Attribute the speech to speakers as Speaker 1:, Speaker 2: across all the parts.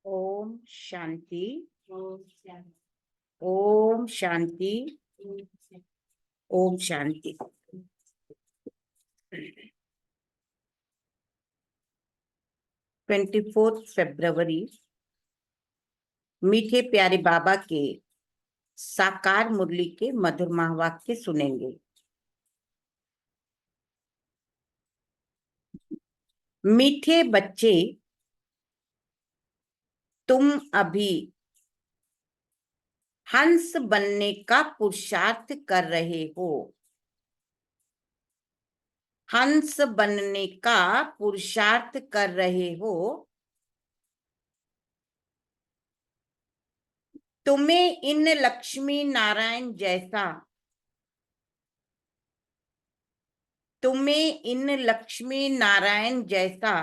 Speaker 1: ओम शांति।
Speaker 2: ओम शांति।
Speaker 1: ओम शांति। ओम शांति। 24 फरवरी मीठे प्यारे बाबा के साकार मुरली के मधुर महावाक्य सुनेंगे। मीठे बच्चे, तुम अभी हंस बनने का पुरुषार्थ कर रहे हो। हंस बनने का पुरुषार्थ कर रहे हो। तुम्हें इन लक्ष्मी नारायण जैसा तुम्हें इन लक्ष्मी नारायण जैसा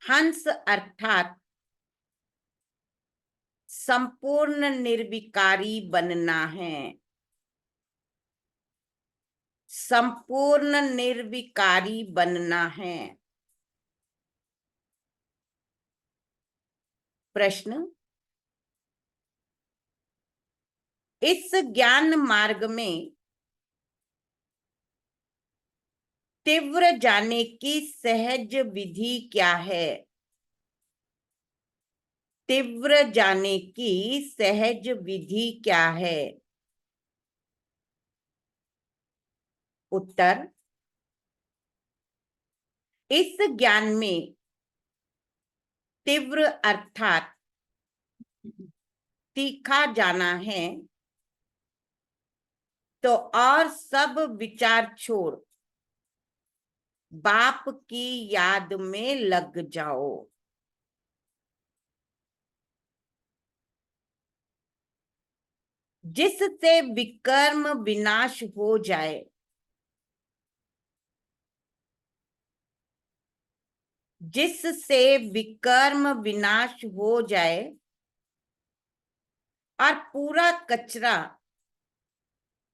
Speaker 1: हंस अर्थात संपूर्ण निर्विकारी बनना है। संपूर्ण निर्विकारी बनना है। प्रश्न, इस ज्ञान मार्ग में तीव्र जाने की सहज विधि क्या है? तीव्र जाने की सहज विधि क्या है? उत्तर, इस ज्ञान में तीव्र अर्थात तीखा जाना है तो और सब विचार छोड़ बाप की याद में लग जाओ। जिससे विकर्म विनाश हो जाए, जिससे विकर्म विनाश हो जाए और पूरा कचरा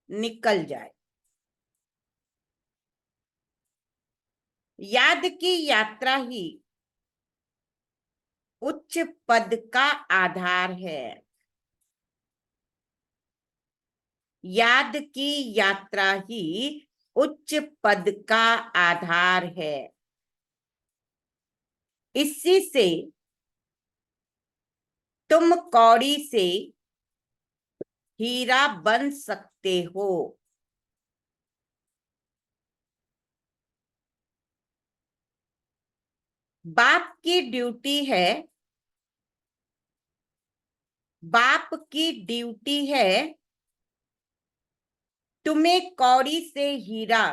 Speaker 1: निकल जाए। याद की यात्रा ही उच्च पद का आधार है। याद की यात्रा ही उच्च पद का आधार है। इसी से तुम कौड़ी से हीरा बन सकते हो। बाप की ड्यूटी है, बाप की ड्यूटी है तुम्हें कौड़ी से हीरा,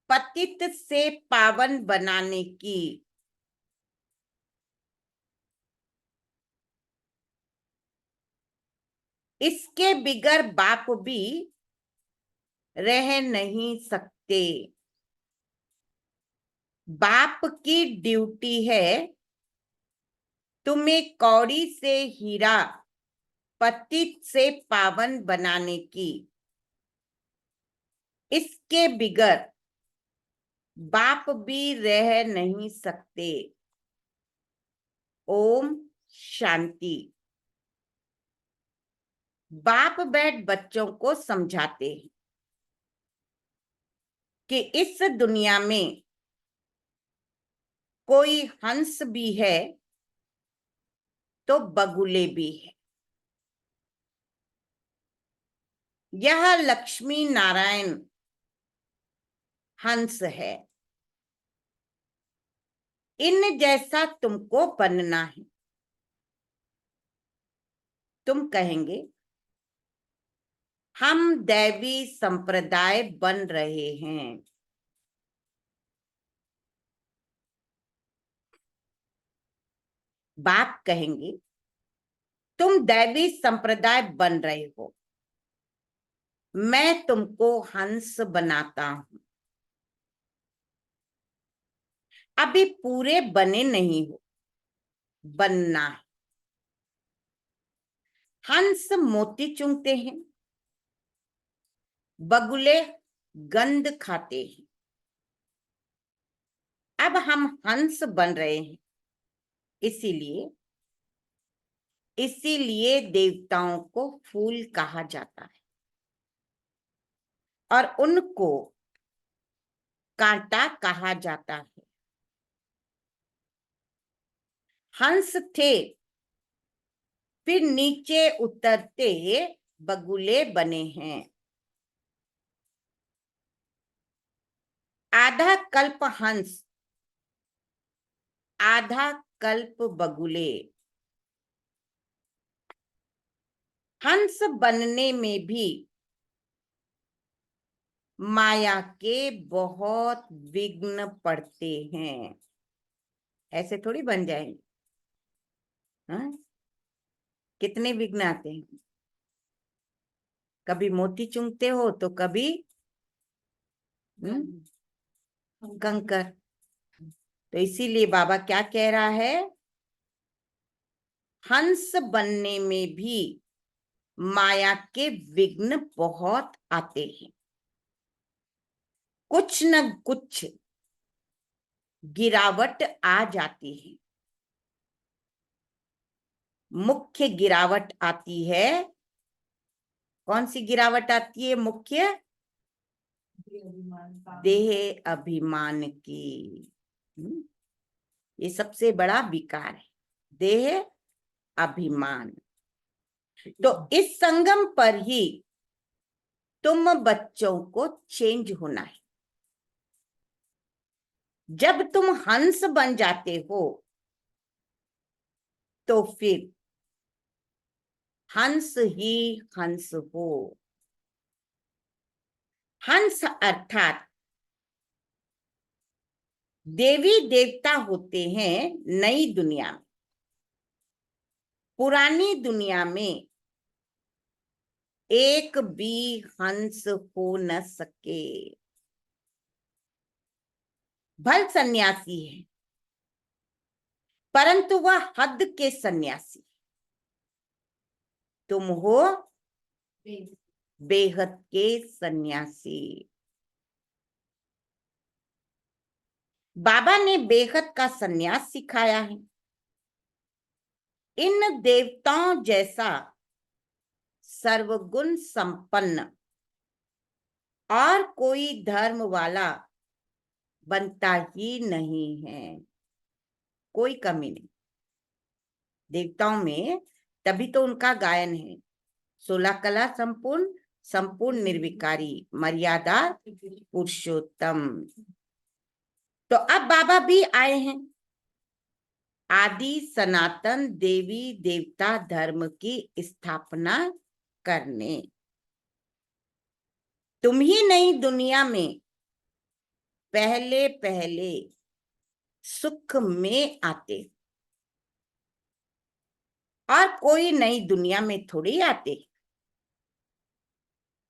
Speaker 1: पतित से पावन बनाने की। इसके बिगर बाप भी रह नहीं सकते। बाप की ड्यूटी है तुम्हें कौड़ी से हीरा, पतित से पावन बनाने की। इसके बिगर बाप भी रह नहीं सकते। ओम शांति। बाप बैठ बच्चों को समझाते हैं कि इस दुनिया में कोई हंस भी है तो बगुले भी है। यह लक्ष्मी नारायण हंस है। इन जैसा तुमको बनना है। तुम कहेंगे हम दैवी संप्रदाय बन रहे हैं। बाप कहेंगे तुम दैवी संप्रदाय बन रहे हो, मैं तुमको हंस बनाता हूं। अभी पूरे बने नहीं हो, बनना है। हंस मोती चुंगते हैं, बगुले गंध खाते हैं। अब हम हंस बन रहे हैं, इसीलिए देवताओं को फूल कहा जाता है और उनको कांटा कहा जाता है। हंस थे, फिर नीचे उतरते बगुले बने हैं। आधा कल्प हंस, आधा कल्प बगुले। हंस बनने में भी माया के बहुत विघ्न पड़ते हैं, ऐसे थोड़ी बन जाएंगे। हाँ? कितने विघ्न आते हैं, कभी मोती चुनते हो तो कभी कंकर। तो इसीलिए बाबा क्या कह रहा है, हंस बनने में भी माया के विघ्न बहुत आते हैं, कुछ न कुछ गिरावट आ जाती है। मुख्य गिरावट आती है, कौन सी गिरावट आती है मुख्य? देह अभिमान की। ये सबसे बड़ा विकार है, देह अभिमान। तो इस संगम पर ही तुम बच्चों को चेंज होना है। जब तुम हंस बन जाते हो तो फिर हंस ही हंस हो। हंस अर्थात देवी देवता होते हैं नई दुनिया में। पुरानी दुनिया में एक भी हंस हो न सके। भल सन्यासी है, परंतु वह हद के सन्यासी। तुम हो बेहद के सन्यासी। बाबा ने बेहद का सन्यास सिखाया है। इन देवताओं जैसा सर्वगुण संपन्न और कोई धर्म वाला बनता ही नहीं है, कोई कमी नहीं देवताओं में। तभी तो उनका गायन है, 16 कला संपूर्ण, संपूर्ण निर्विकारी, मर्यादा पुरुषोत्तम। तो अब बाबा भी आए हैं आदि सनातन देवी देवता धर्म की स्थापना करने। तुम ही नई दुनिया में पहले पहले सुख में आते और कोई नई दुनिया में थोड़ी आते।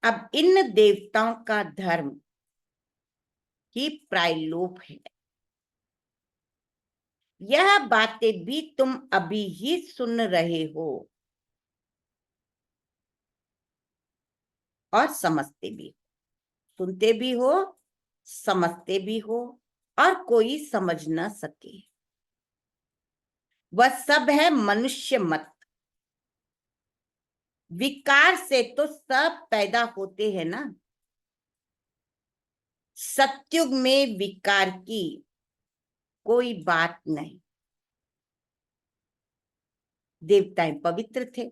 Speaker 1: अब इन देवताओं का धर्म ही प्रायलोप है। यह बातें भी तुम अभी ही सुन रहे हो और समझते भी हो। सुनते भी हो, समझते भी हो, और कोई समझ न सके। वह सब है मनुष्य मत। विकार से तो सब पैदा होते हैं ना। सत्युग में विकार की कोई बात नहीं। देवताएं पवित्र थे,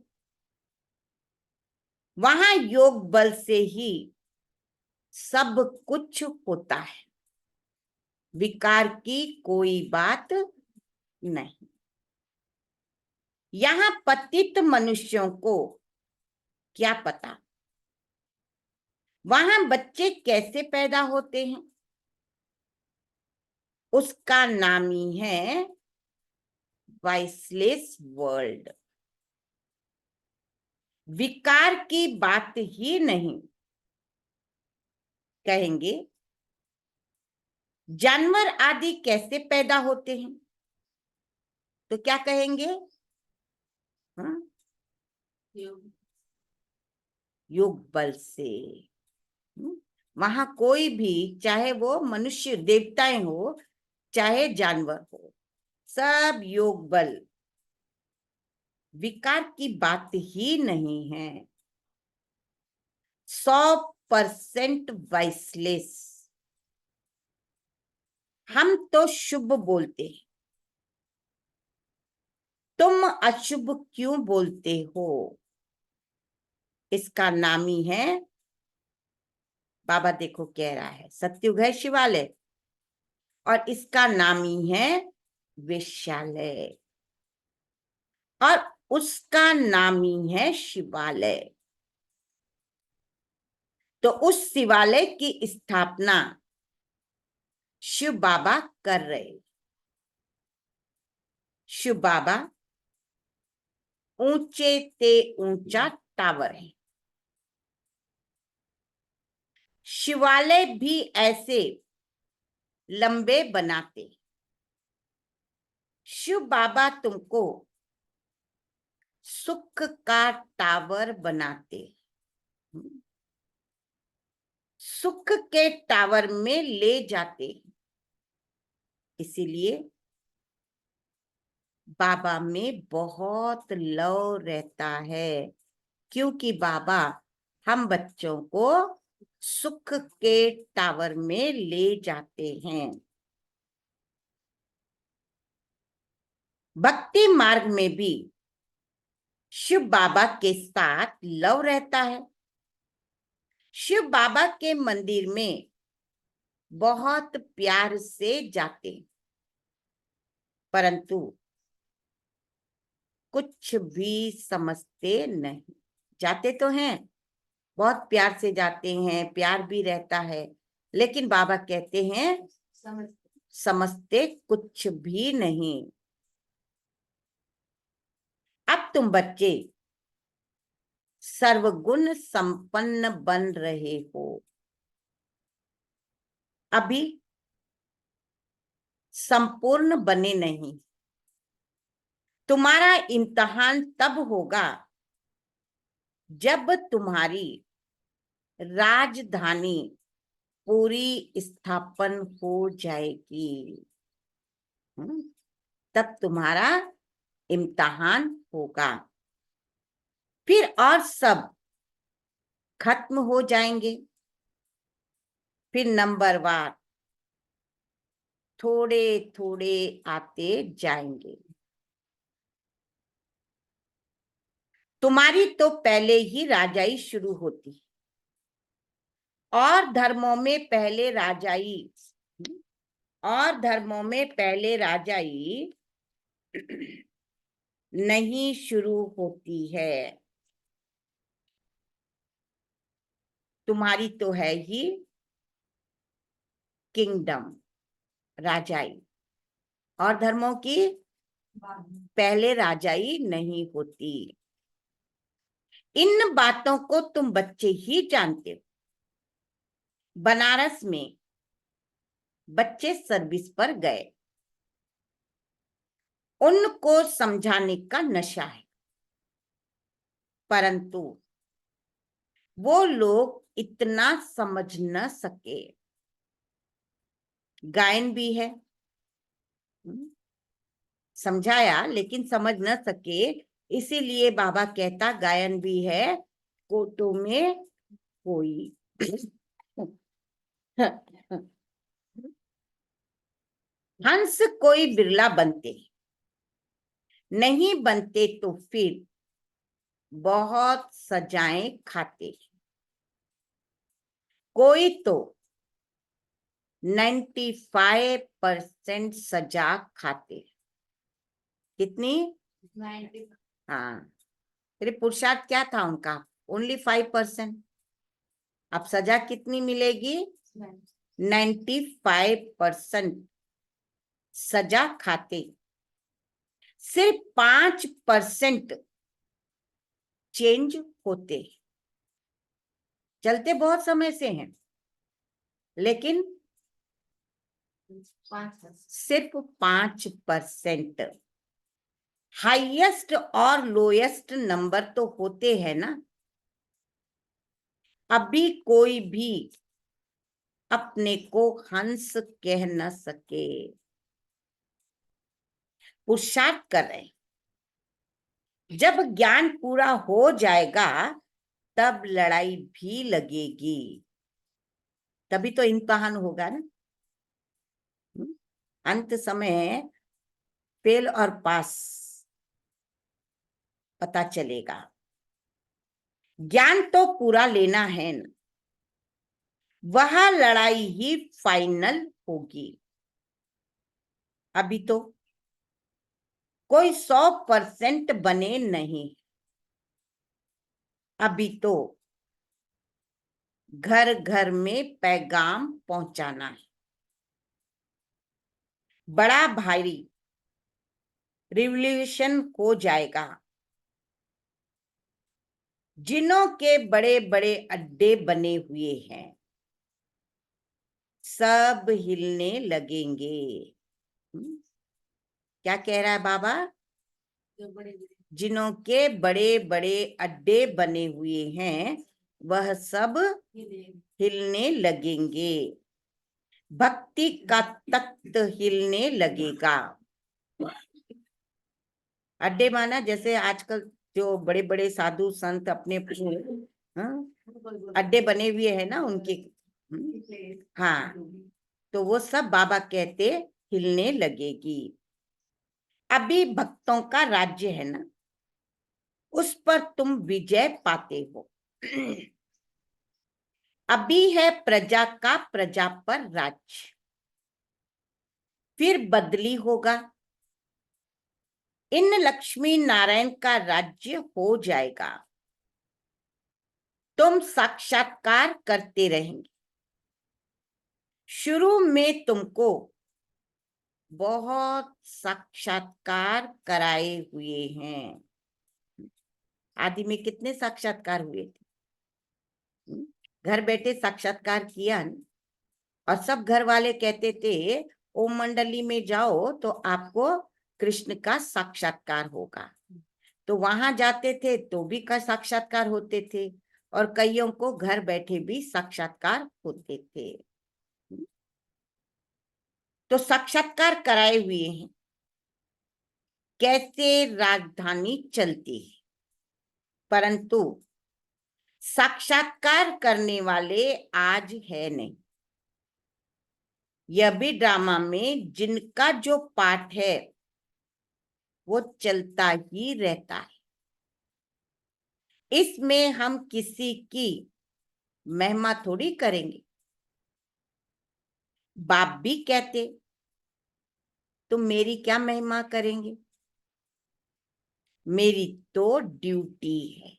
Speaker 1: वहां योग बल से ही सब कुछ होता है, विकार की कोई बात नहीं। यहाँ पतित मनुष्यों को क्या पता वहां बच्चे कैसे पैदा होते हैं। उसका नाम ही है वॉइसलेस वर्ल्ड। विकार की बात ही नहीं कहेंगे। जानवर आदि कैसे पैदा होते हैं तो क्या कहेंगे? हाँ? योग बल से। वहां कोई भी, चाहे वो मनुष्य देवताएं हो, चाहे जानवर हो, सब योग बल, विकार की बात ही नहीं है। 100% वाइसलेस। हम तो शुभ बोलते हैं, तुम अशुभ क्यों बोलते हो? इसका नाम ही है, बाबा देखो कह रहा है, सत्युग है शिवालय, और इसका नाम ही है वेश्यालय, और उसका नाम ही है शिवालय। तो उस शिवालय की स्थापना शिव बाबा कर रहे। शिव बाबा ऊंचे ते ऊंचा टावर है। शिवालय भी ऐसे लंबे बनाते। शिव बाबा तुमको सुख का टावर बनाते। सुख के टावर में ले जाते। इसीलिए बाबा में बहुत लव रहता है, क्योंकि बाबा हम बच्चों को सुख के टावर में ले जाते हैं। भक्ति मार्ग में भी शिव बाबा के साथ लव रहता है। शिव बाबा के मंदिर में बहुत प्यार से जाते, परंतु कुछ भी समझते नहीं। जाते तो हैं, बहुत प्यार से जाते हैं, प्यार भी रहता है, लेकिन बाबा कहते हैं समझते कुछ भी नहीं। अब तुम बच्चे सर्वगुण संपन्न बन रहे हो। अभी संपूर्ण बने नहीं। तुम्हारा इम्तिहान तब होगा जब तुम्हारी राजधानी पूरी स्थापन हो जाएगी। तब तुम्हारा इम्तिहान होगा, फिर और सब खत्म हो जाएंगे। फिर नंबरवार थोड़े थोड़े आते जाएंगे। तुम्हारी तो पहले ही राजाई शुरू होती, और धर्मों में पहले राजाई, और धर्मों में पहले राजाई नहीं शुरू होती है। तुम्हारी तो है ही किंगडम, राजाई, और धर्मों की पहले राजाई नहीं होती। इन बातों को तुम बच्चे ही जानते हो। बनारस में बच्चे सर्विस पर गए, उनको समझाने का नशा है, परंतु वो लोग इतना समझ न सके। गायन भी है, समझाया लेकिन समझ न सके, इसीलिए बाबा कहता गायन भी है, कोटों में कोई। हंस कोई बिरला बनते, नहीं बनते तो फिर बहुत सजाएं खाते। कोई तो 95% सजा खाते। कितनी? 90। हाँ, फिर पुरुषार्थ क्या था उनका? ओनली 5%। अब सजा कितनी मिलेगी? 95% सजा खाते। सिर्फ 5% चेंज होते। चलते बहुत समय से हैं, लेकिन सिर्फ 5%। हाईएस्ट और लोएस्ट नंबर तो होते हैं ना। अभी कोई भी अपने को हंस कह न सके। पुरुषार्थ कर रहे हैं। जब ज्ञान पूरा हो जाएगा तब लड़ाई भी लगेगी, तभी तो इम्तिहान होगा ना। अंत समय फेल और पास पता चलेगा। ज्ञान तो पूरा लेना है ना, वह लड़ाई ही फाइनल होगी। अभी तो कोई 100% बने नहीं, अभी तो घर घर में पैगाम पहुंचाना है। बड़ा भारी रिवॉल्यूशन हो जाएगा। जिनों के बड़े बड़े अड्डे बने हुए हैं सब हिलने लगेंगे। क्या कह रहा है बाबा? जिनों के बड़े बड़े अड्डे बने हुए हैं वह सब हिलने लगेंगे। भक्ति का तख्त हिलने लगेगा। अड्डे माना जैसे आजकल जो बड़े बड़े साधु संत अपने अड्डे बने हुए हैं ना उनके। हाँ, तो वो सब बाबा कहते हिलने लगेगी। अभी भक्तों का राज्य है ना, उस पर तुम विजय पाते हो। अभी है प्रजा का प्रजा पर राज्य, फिर बदली होगा। इन लक्ष्मी नारायण का राज्य हो जाएगा। तुम साक्षात्कार करते रहेंगे। शुरू में तुमको बहुत साक्षात्कार कराए हुए हैं। आदि में कितने साक्षात्कार हुए थे? घर बैठे साक्षात्कार किया न? और सब घर वाले कहते थे ओम मंडली में जाओ तो आपको कृष्ण का साक्षात्कार होगा। तो वहां जाते थे तो भी का साक्षात्कार होते थे, और कईयों को घर बैठे भी साक्षात्कार होते थे। तो साक्षात्कार कराए हुए हैं कैसे राजधानी चलती है। परंतु साक्षात्कार करने वाले आज है नहीं। यह भी ड्रामा में जिनका जो पाठ है वो चलता ही रहता है। इसमें हम किसी की महिमा थोड़ी करेंगे। बाप भी कहते तुम मेरी क्या महिमा करेंगे, मेरी तो ड्यूटी है।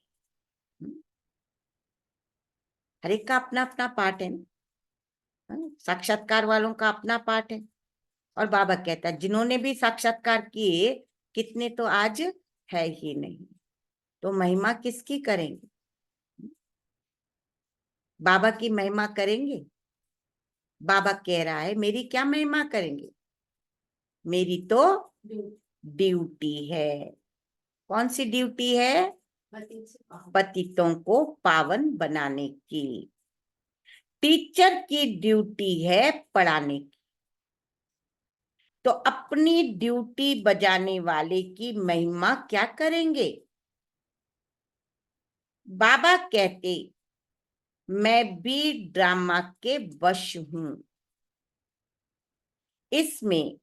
Speaker 1: हर एक का अपना अपना पाठ है ना। साक्षात्कार वालों का अपना पाठ है। और बाबा कहता है जिन्होंने भी साक्षात्कार किए कितने तो आज है ही नहीं, तो महिमा किसकी करेंगे? बाबा की महिमा करेंगे? बाबा कह रहा है मेरी क्या महिमा करेंगे, मेरी तो ड्यूटी है। कौन सी ड्यूटी है? पतितों को पावन बनाने की। टीचर की ड्यूटी है पढ़ाने की। तो अपनी ड्यूटी बजाने वाले की महिमा क्या करेंगे? बाबा कहते मैं भी ड्रामा के वश हूं। इसमें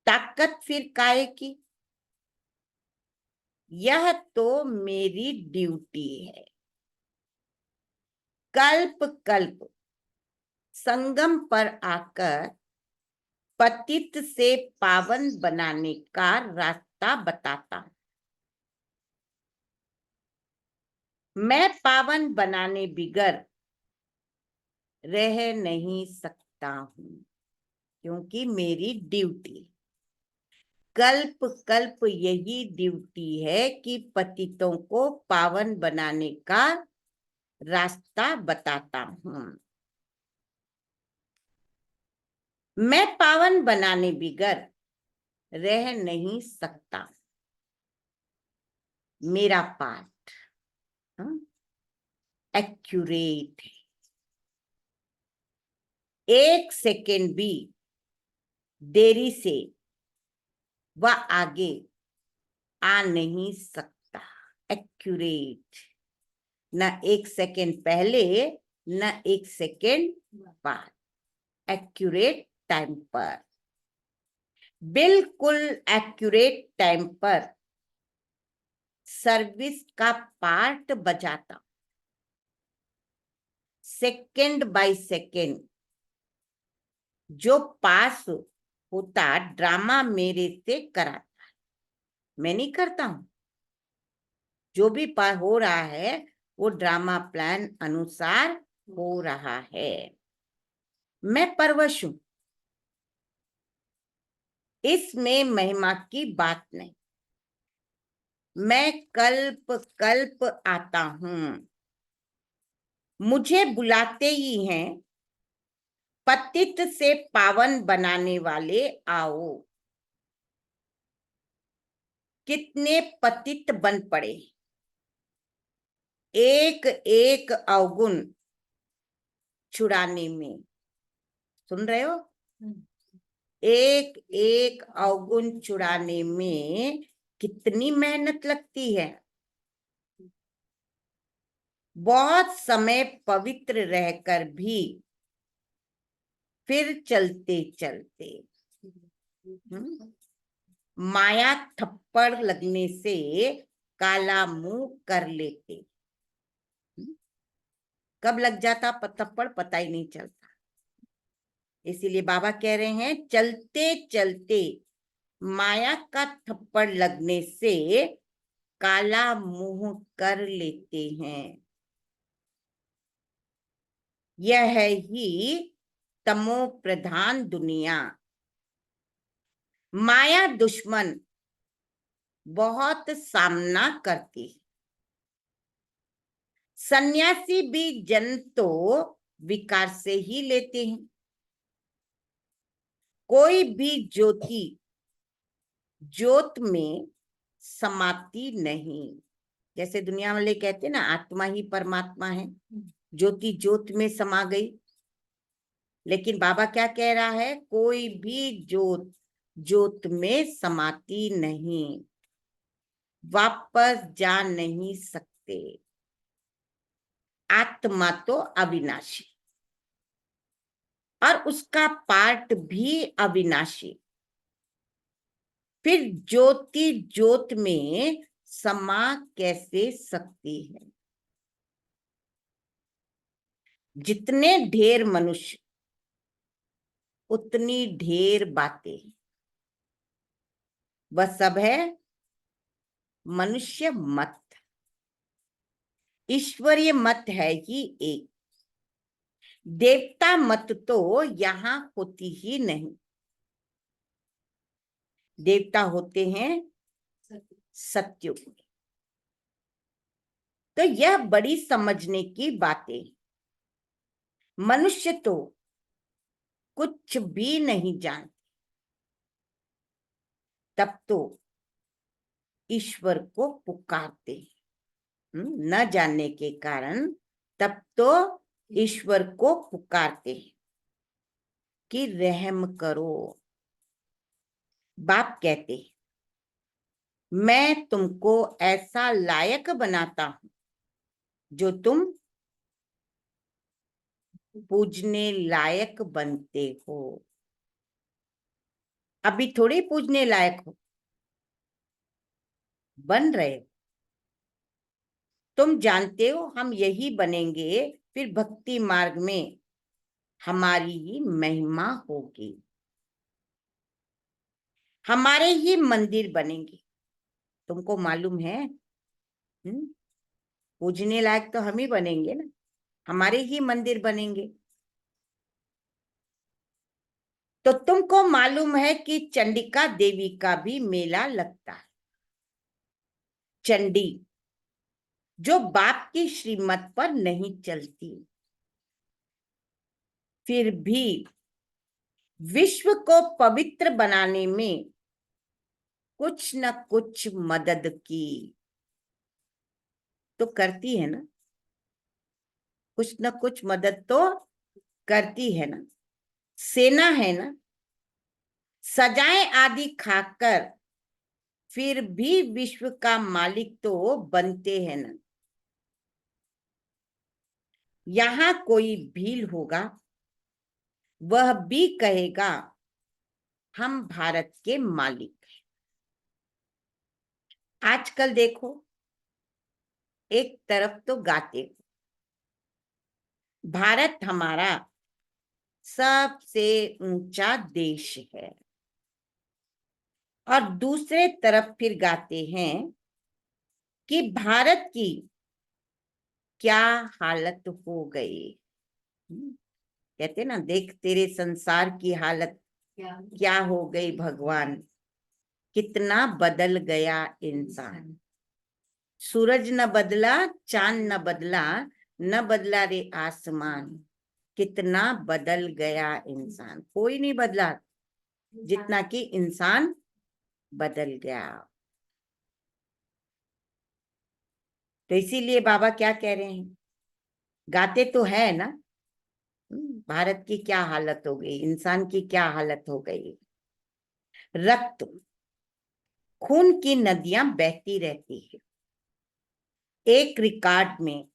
Speaker 1: ताकत फिर काहे की? यह तो मेरी ड्यूटी है। कल्प कल्प संगम पर आकर पतित से पावन बनाने का रास्ता बताता हूं। मैं पावन बनाने बिगर रह नहीं सकता हूं, क्योंकि मेरी ड्यूटी कल्प कल्प यही ड्यूटी है कि पतितों को पावन बनाने का रास्ता बताता हूं। मैं पावन बनाने बिगर रह नहीं सकता। मेरा पाठ एक्यूरेट है। एक सेकेंड भी देरी से वह आगे आ नहीं सकता। एक्यूरेट, न 1 सेकेंड पहले न 1 सेकेंड बाद, एक्यूरेट टाइम पर, बिल्कुल एक्यूरेट टाइम पर सर्विस का पार्ट बजाता, सेकेंड बाय सेकेंड जो पास होता ड्रामा मेरे से कराता है, मैं नहीं करता हूं। जो भी पास हो रहा है वो ड्रामा प्लान अनुसार हो रहा है। मैं परवश हूं, इसमें महिमा की बात नहीं। मैं कल्प कल्प आता हूं, मुझे बुलाते ही हैं, पतित से पावन बनाने वाले आओ। कितने पतित बन पड़े, एक एक अवगुण छुड़ाने में। सुन रहे हो? एक एक अवगुण छुड़ाने में कितनी मेहनत लगती है। बहुत समय पवित्र रहकर भी फिर चलते चलते माया थप्पड़ लगने से काला मुंह कर लेते। कब लग जाता थप्पड़ पता ही नहीं चलता। इसीलिए बाबा कह रहे हैं चलते चलते माया का थप्पड़ लगने से काला मुंह कर लेते हैं। यह है ही तमो प्रधान दुनिया। माया दुश्मन बहुत सामना करती है। सन्यासी भी जन्म तो विकार से ही लेते हैं। कोई भी ज्योति ज्योत में समाती नहीं। जैसे दुनिया वाले कहते हैं ना आत्मा ही परमात्मा है, ज्योति ज्योत में समा गई। लेकिन बाबा क्या कह रहा है, कोई भी ज्योत ज्योत में समाती नहीं, वापस जा नहीं सकते। आत्मा तो अविनाशी और उसका पार्ट भी अविनाशी, फिर ज्योति ज्योत में समा कैसे सकती है। जितने ढेर मनुष्य उतनी ढेर बातें, वह सब है मनुष्य मत। ईश्वरीय मत है ही एक, देवता मत तो यहां होती ही नहीं। देवता होते हैं सत्युग में। तो यह बड़ी समझने की बातें। मनुष्य तो कुछ भी नहीं जानते, तब तो ईश्वर को पुकारते, न जानने के कारण तब तो ईश्वर को पुकारते हैं कि रहम करो। बाप कहते हैं मैं तुमको ऐसा लायक बनाता हूं जो तुम पूजने लायक बनते हो। अभी थोड़ी पूजने लायक हो, बन रहे हो। तुम जानते हो हम यही बनेंगे, फिर भक्ति मार्ग में हमारी ही महिमा होगी, हमारे ही मंदिर बनेंगे। तुमको मालूम है, पूजने लायक तो हम ही बनेंगे ना, हमारे ही मंदिर बनेंगे। तो तुमको मालूम है कि चंडिका देवी का भी मेला लगता है। चंडी जो बाप की श्रीमत पर नहीं चलती, फिर भी विश्व को पवित्र बनाने में कुछ न कुछ मदद की तो करती है ना, कुछ न कुछ मदद तो करती है ना। सेना है ना, सजाएं आदि खाकर फिर भी विश्व का मालिक तो बनते हैं ना। यहाँ कोई भील होगा, वह भी कहेगा हम भारत के मालिक हैं। आजकल देखो, एक तरफ तो गाते हो भारत हमारा सबसे ऊंचा देश है, और दूसरे तरफ फिर गाते हैं कि भारत की क्या हालत हो गई। कहते ना, देख तेरे संसार की हालत क्या हो गई भगवान, कितना बदल गया इंसान। सूरज न बदला, चांद न बदला, न बदला रे आसमान, कितना बदल गया इंसान। कोई नहीं बदला जितना कि इंसान बदल गया। तो इसीलिए बाबा क्या कह रहे हैं, गाते तो है ना, भारत की क्या हालत हो गई, इंसान की क्या हालत हो गई। रक्त खून की नदियां बहती रहती है, एक रिकॉर्ड में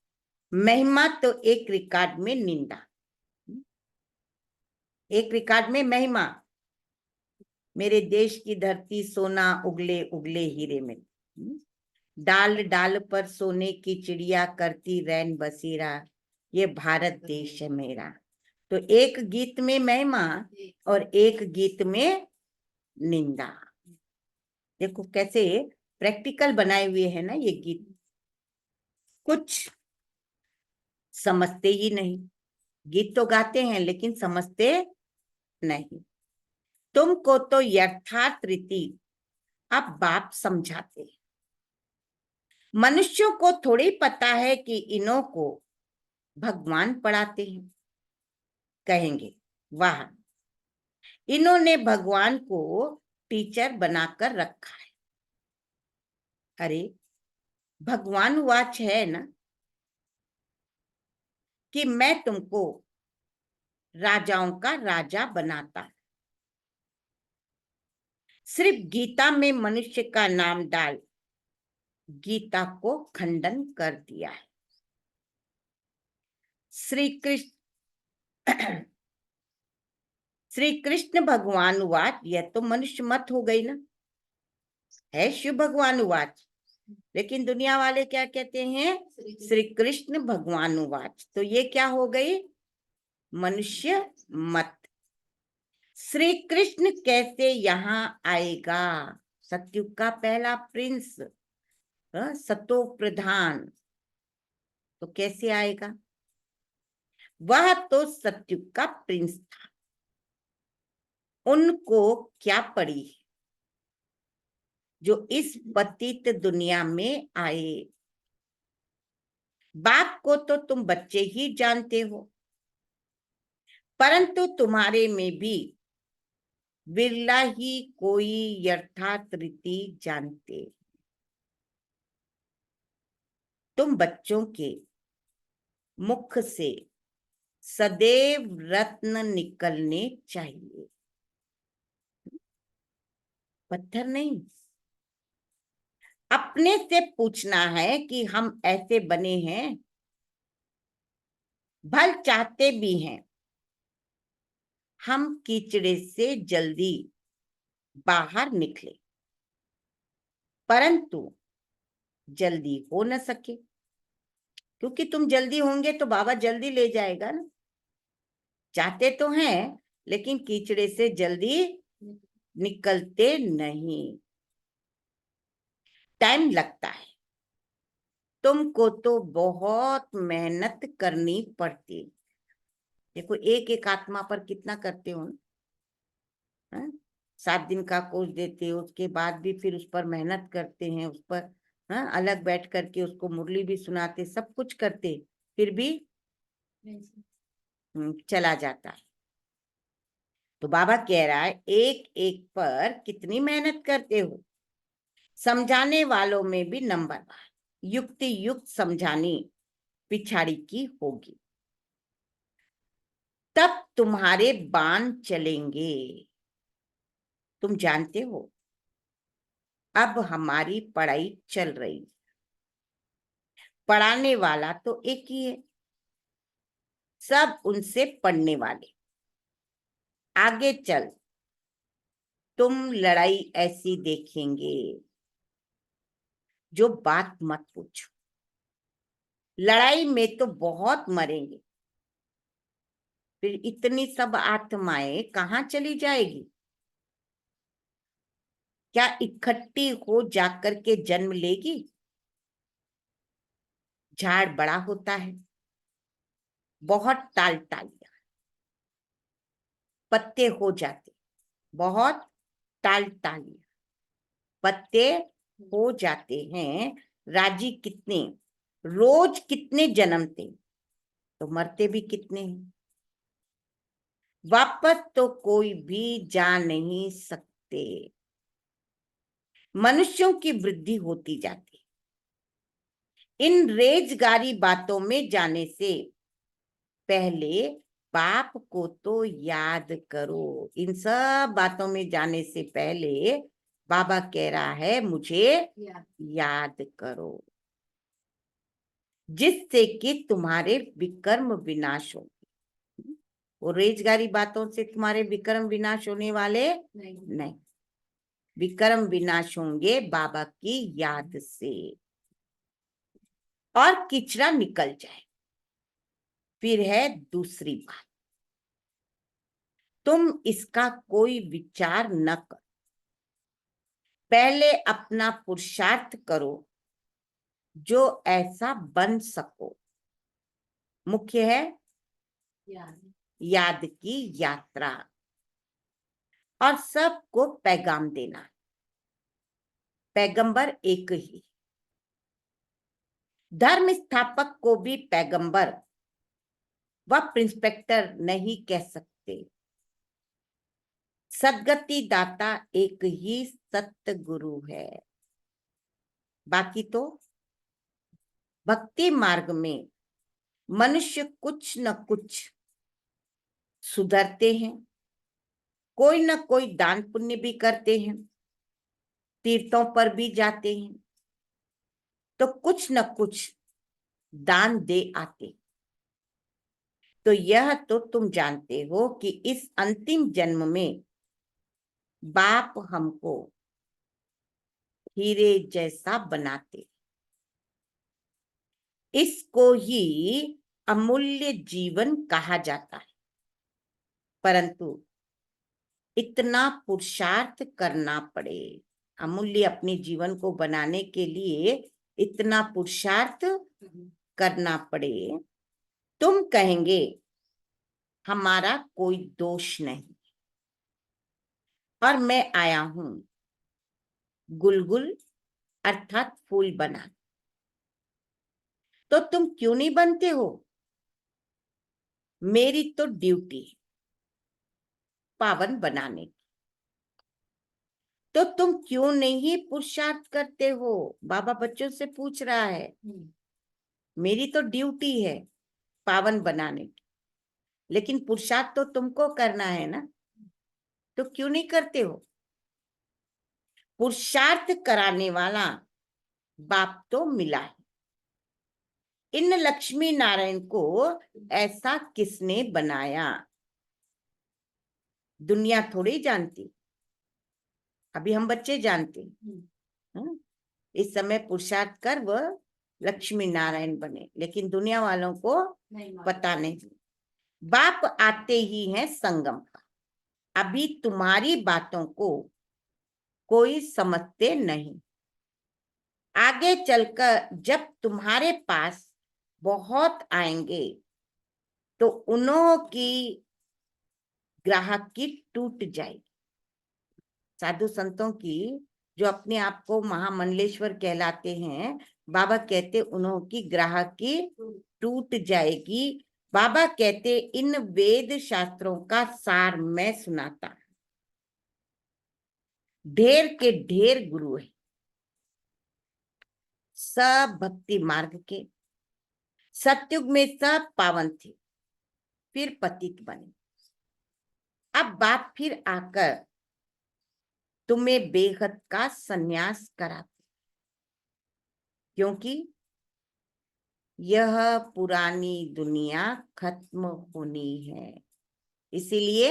Speaker 1: महिमा तो एक रिकॉर्ड में निंदा। एक रिकॉर्ड में महिमा, मेरे देश की धरती सोना उगले उगले हीरे में, डाल डाल पर सोने की चिड़िया करती रैन बसेरा, ये भारत देश है मेरा। तो एक गीत में महिमा और एक गीत में निंदा। देखो कैसे प्रैक्टिकल बनाए हुए है ना ये गीत। कुछ समझते ही नहीं, गीत तो गाते हैं लेकिन समझते नहीं। तुमको तो यथार्थ रीति अब बाप समझाते, मनुष्यों को थोड़ी पता है कि इन्हों को भगवान पढ़ाते हैं। कहेंगे वाह, इन्होंने भगवान को टीचर बनाकर रखा है। अरे भगवान वाच है ना कि मैं तुमको राजाओं का राजा बनाता, सिर्फ गीता में मनुष्य का नाम डाल गीता को खंडन कर दिया है। श्री कृष्ण श्री कृष्ण भगवान वाच, यह तो मनुष्य मत हो गई ना, है शिव भगवान वाच, लेकिन दुनिया वाले क्या कहते हैं, श्री कृष्ण भगवान वाच। तो ये क्या हो गई, मनुष्य मत। श्री कृष्ण कैसे यहाँ आएगा, सतयुग का पहला प्रिंस, सतो प्रधान, तो कैसे आएगा। वह तो सतयुग का प्रिंस था, उनको क्या पड़ी जो इस पतित दुनिया में आए। बाप को तो तुम बच्चे ही जानते हो, परंतु तुम्हारे में भी बिरला ही कोई यथार्थ रीति जानते। तुम बच्चों के मुख से सदैव रत्न निकलने चाहिए, पत्थर नहीं। अपने से पूछना है कि हम ऐसे बने हैं, भल चाहते भी हैं हम कीचड़े से जल्दी बाहर निकले, परंतु जल्दी हो न सके, क्योंकि तुम जल्दी होंगे तो बाबा जल्दी ले जाएगा ना। चाहते तो हैं लेकिन कीचड़े से जल्दी निकलते नहीं, टाइम लगता है। तुमको तो बहुत मेहनत करनी पड़ती। देखो एक एक आत्मा पर कितना करते हो, 7 दिन का कोर्स देते हो, उसके बाद भी फिर उस पर मेहनत करते हैं, उस पर अलग बैठ करके उसको मुरली भी सुनाते, सब कुछ करते, फिर भी चला जाता है। तो बाबा कह रहा है एक एक पर कितनी मेहनत करते हो, समझाने वालों में भी नंबर, युक्ति युक्त समझानी पिछाड़ी की होगी, तब तुम्हारे बाण चलेंगे। तुम जानते हो अब हमारी पढ़ाई चल रही, पढ़ाने वाला तो एक ही है, सब उनसे पढ़ने वाले। आगे चल तुम लड़ाई ऐसी देखेंगे जो बात मत पूछो। लड़ाई में तो बहुत मरेंगे, फिर इतनी सब आत्माएं कहाँ चली जाएगी? क्या इकट्ठी हो जाकर के जन्म लेगी? झाड़ बड़ा होता है, बहुत टाल टालियां, पत्ते हो जाते, बहुत टाल टालियां, पत्ते हो जाते हैं। राजी कितने, रोज कितने जन्मते, तो मरते भी कितने हैं। वापस तो कोई भी जा नहीं सकते। मनुष्यों की वृद्धि होती जाती। इन रेजगारी बातों में जाने से पहले बाप को तो याद करो। इन सब बातों में जाने से पहले बाबा कह रहा है मुझे याद करो, जिससे कि तुम्हारे विकर्म विनाश हो। वो रेजगारी बातों से तुम्हारे विकर्म विनाश होने वाले नहीं। विकर्म विनाश होंगे बाबा की याद से, और किचरा निकल जाए। फिर है दूसरी बात, तुम इसका कोई विचार न करो, पहले अपना पुरुषार्थ करो जो ऐसा बन सको। मुख्य है याद की यात्रा, और सबको पैगाम देना। पैगंबर एक ही, धर्म स्थापक को भी पैगंबर व प्रिंस्पेक्टर नहीं कह सकते। सदगति दाता एक ही सत्य गुरु है। बाकी तो भक्ति मार्ग में मनुष्य कुछ न कुछ सुधरते हैं, कोई न कोई दान पुण्य भी करते हैं, तीर्थों पर भी जाते हैं, तो कुछ न कुछ दान दे आते। तो यह तो तुम जानते हो कि इस अंतिम जन्म में बाप हमको हीरे जैसा बनाते। इसको ही अमूल्य जीवन कहा जाता है, परंतु इतना पुरुषार्थ करना पड़े। अमूल्य अपने जीवन को बनाने के लिए इतना पुरुषार्थ करना पड़े। तुम कहेंगे हमारा कोई दोष नहीं, और मैं आया हूं गुलगुल अर्थात फूल बना, तो तुम क्यों नहीं बनते हो? मेरी तो ड्यूटी है पावन बनाने की, तो तुम क्यों नहीं पुरुषार्थ करते हो? बाबा बच्चों से पूछ रहा है। मेरी तो ड्यूटी है पावन बनाने की, लेकिन पुरुषार्थ तो तुमको करना है ना, तो क्यों नहीं करते हो? पुरुषार्थ कराने वाला बाप तो मिला है। इन लक्ष्मी नारायण को ऐसा किसने बनाया? दुनिया थोड़ी जानती, अभी हम बच्चे जानते हैं। इस समय पुरुषार्थ कर वह लक्ष्मी नारायण बने, लेकिन दुनिया वालों को पता नहीं। बाप आते ही है संगम का। अभी तुम्हारी बातों को कोई समझते नहीं। आगे चलकर जब तुम्हारे पास बहुत आएंगे तो उन्हों की ग्राहकी टूट जाएगी। साधु संतों की जो अपने आप को महामंडलेश्वर कहलाते हैं, बाबा कहते उन्हों की ग्राहकी टूट जाएगी। बाबा कहते इन वेद शास्त्रों का सार मैं सुनाता। ढेर के ढेर गुरु है, सब भक्ति मार्ग के। सतयुग में सब पावन थे, फिर पतित बने। अब बाप फिर आकर तुम्हें बेहद का संन्यास कराते, क्योंकि यह पुरानी दुनिया खत्म होनी है, इसीलिए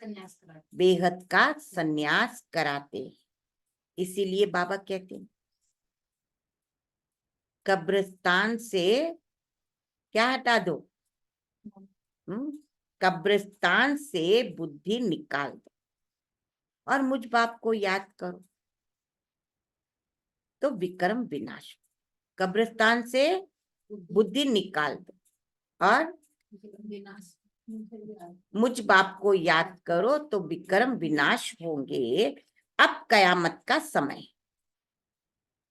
Speaker 1: बेहद का संन्यास कराते। इसीलिए बाबा कहते हैं कब्रिस्तान से क्या हटा दो, कब्रिस्तान से बुद्धि निकाल दो और मुझ बाप को याद करो तो विक्रम विनाश। कब्रिस्तान से बुद्धि निकाल दो और मुझ बाप को याद करो तो विक्रम विनाश होंगे। अब कयामत का समय,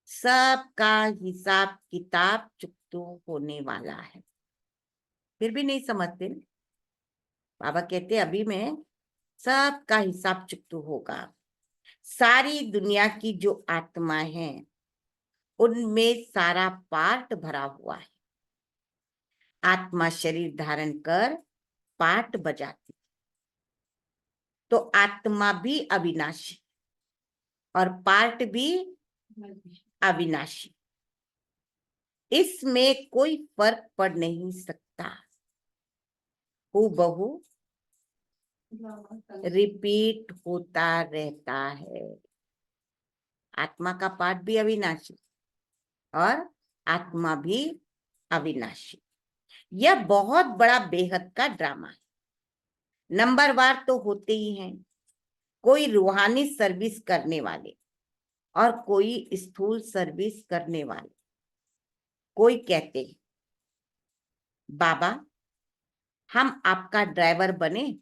Speaker 1: सबका हिसाब किताब चुकतो होने वाला है। फिर भी नहीं समझते। बाबा कहते अभी में सबका हिसाब चुकतो होगा। सारी दुनिया की जो आत्मा है उनमें सारा पार्ट भरा हुआ है। आत्मा शरीर धारण कर पार्ट बजाती, तो आत्मा भी अविनाशी और पार्ट भी अविनाशी। इसमें कोई फर्क पड़ नहीं सकता। हूबहू रिपीट होता रहता है। आत्मा का पार्ट भी अविनाशी और आत्मा भी अविनाशी। यह बहुत बड़ा बेहद का ड्रामा है। नंबरवार तो होते ही हैं, कोई रूहानी सर्विस करने वाले और कोई स्थूल सर्विस करने वाले। कोई कहते हैं बाबा हम आपका ड्राइवर बने,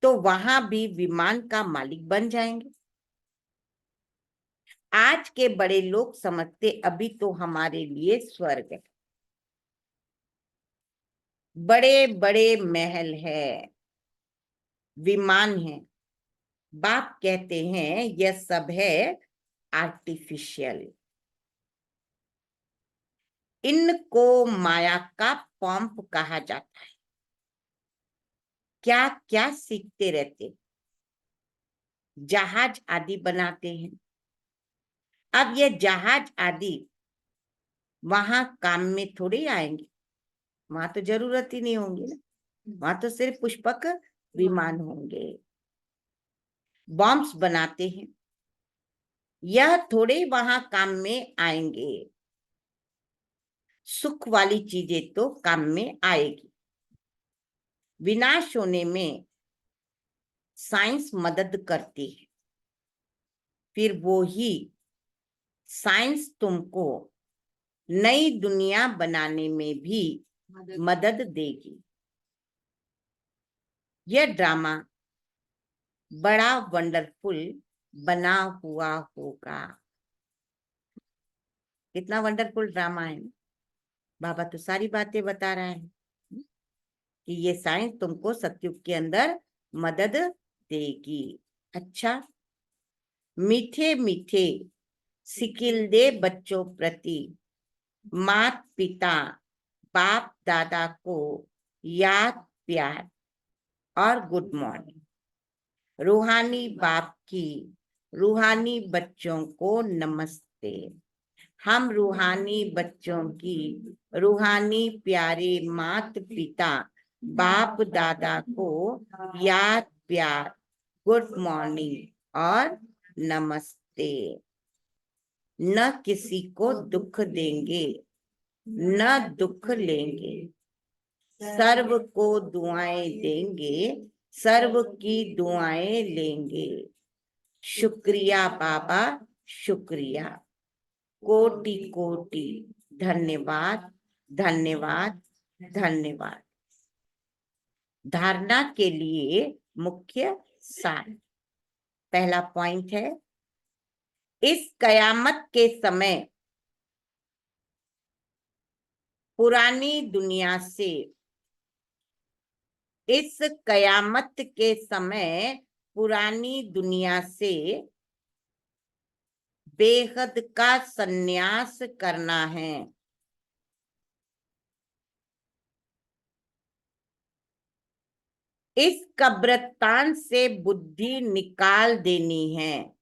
Speaker 1: तो वहां भी विमान का मालिक बन जाएंगे। आज के बड़े लोग समझते अभी तो हमारे लिए स्वर्ग है, बड़े बड़े महल है, विमान है। बाप कहते हैं यह सब है आर्टिफिशियल। इनको माया का पंप कहा जाता है। क्या क्या सीखते रहते, जहाज आदि बनाते हैं। अब ये जहाज आदि वहां काम में थोड़े आएंगे, वहां तो जरूरत ही नहीं होगी ना, वहां तो सिर्फ पुष्पक विमान होंगे। बॉम्ब्स बनाते हैं, यह थोड़े वहां काम में आएंगे। सुख वाली चीजें तो काम में आएगी। विनाश होने में साइंस मदद करती है, फिर वो ही साइंस तुमको नई दुनिया बनाने में भी मदद देगी। यह ड्रामा बड़ा वंडरफुल बना हुआ होगा। कितना वंडरफुल ड्रामा है। बाबा तो सारी बातें बता रहा है कि ये साइंस तुमको सतयुग के अंदर मदद देगी। अच्छा, मीठे मीठे सिकिल दे बच्चों प्रति मात पिता बाप दादा को याद प्यार और गुड मॉर्निंग। रूहानी बाप की रूहानी बच्चों को नमस्ते। हम रूहानी बच्चों की रूहानी प्यारे मात पिता बाप दादा को याद प्यार गुड मॉर्निंग और नमस्ते। न किसी को दुख देंगे न दुख लेंगे, सर्व को दुआएं देंगे सर्व की दुआएं लेंगे। शुक्रिया बाबा शुक्रिया, कोटि कोटि धन्यवाद धन्यवाद धन्यवाद। धारणा के लिए मुख्य सार। पहला पॉइंट है, इस कयामत के समय पुरानी दुनिया से, इस कयामत के समय पुरानी दुनिया से बेहद का संन्यास करना है। इस कब्रिस्तान से बुद्धि निकाल देनी है।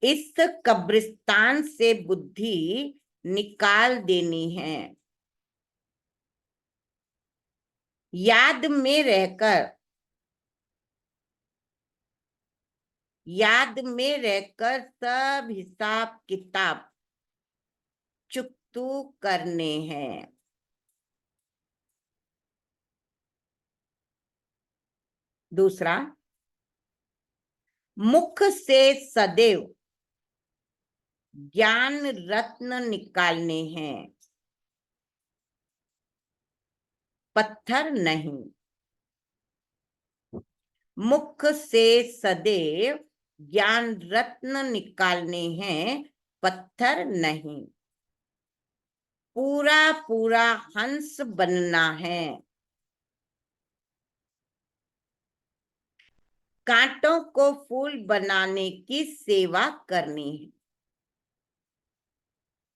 Speaker 1: इस कब्रिस्तान से बुद्धि निकाल देनी है। याद में रहकर सब हिसाब किताब चुकतू करने हैं। दूसरा, मुख से सदैव ज्ञान रत्न निकालने हैं, पत्थर नहीं। मुख से सदैव ज्ञान रत्न निकालने हैं, पत्थर नहीं। पूरा पूरा हंस बनना है, कांटों को फूल बनाने की सेवा करनी है।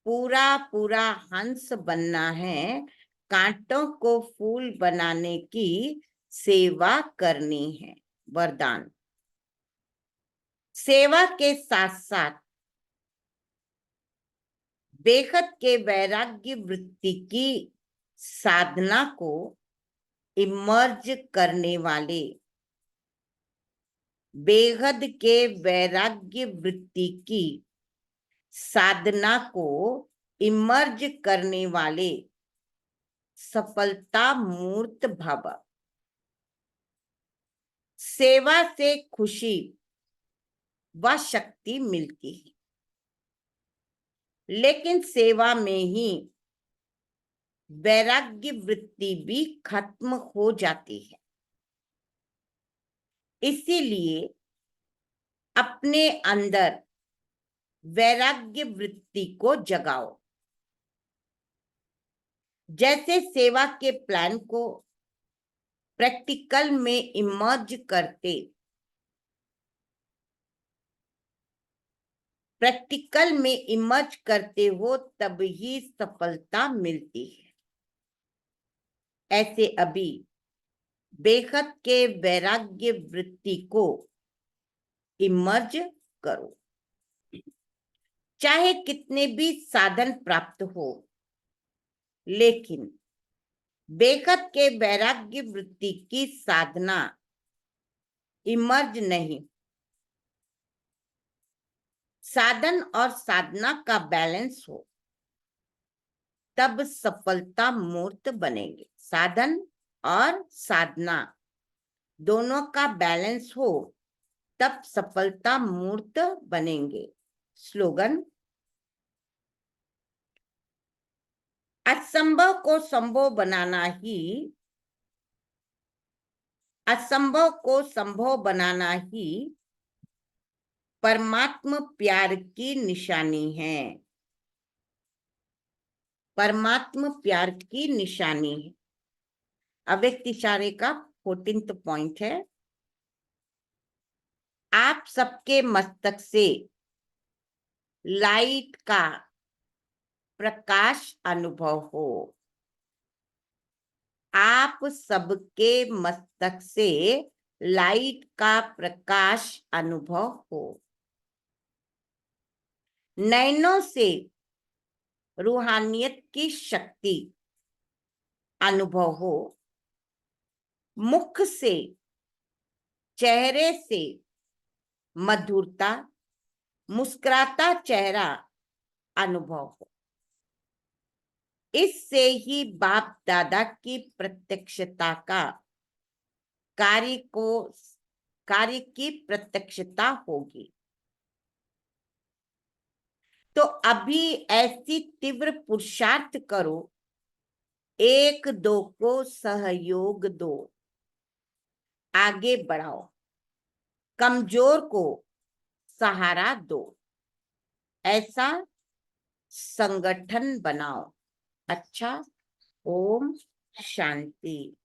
Speaker 1: पूरा पूरा हंस बनना है, कांटों को फूल बनाने की सेवा करनी है। वरदान, सेवा के साथ साथ बेखत के वैराग्य वृत्ति की साधना को इमर्ज करने वाले, बेहद के वैराग्य वृत्ति की साधना को इमर्ज करने वाले सफलता मूर्त भव। सेवा से खुशी व शक्ति मिलती है, लेकिन सेवा में ही वैराग्य वृत्ति भी खत्म हो जाती है। इसीलिए अपने अंदर वैराग्य वृत्ति को जगाओ। जैसे सेवा के प्लान को प्रैक्टिकल में इमर्ज करते, प्रैक्टिकल में इमर्ज करते हो तब ही सफलता मिलती है। ऐसे अभी बेखत के वैराग्य वृत्ति को इमर्ज करो। चाहे कितने भी साधन प्राप्त हो, लेकिन बेखत के वैराग्य वृत्ति की साधना इमर्ज नहीं। साधन और साधना का बैलेंस हो तब सफलता मूर्त बनेंगे। साधन और साधना दोनों का बैलेंस हो तब सफलता मूर्त बनेंगे। स्लोगन, असंभव को संभव बनाना ही, असंभव को संभव बनाना ही परमात्म प्यार की निशानी है। परमात्म प्यार की निशानी है। अव्यक्त इशारे का 14th पॉइंट है, आप सबके मस्तक से लाइट का प्रकाश अनुभव हो। आप सबके मस्तक से लाइट का प्रकाश अनुभव हो। नैनों से रूहानियत की शक्ति अनुभव हो। मुख से, चेहरे से मधुरता, मुस्कुराता चेहरा अनुभव हो। इससे ही बाप दादा की प्रत्यक्षता का कार्य की प्रत्यक्षता होगी। तो अभी ऐसी तीव्र पुरुषार्थ करो, एक दो को सहयोग दो, आगे बढ़ाओ, कमजोर को सहारा दो, ऐसा संगठन बनाओ। अच्छा, ओम शांति।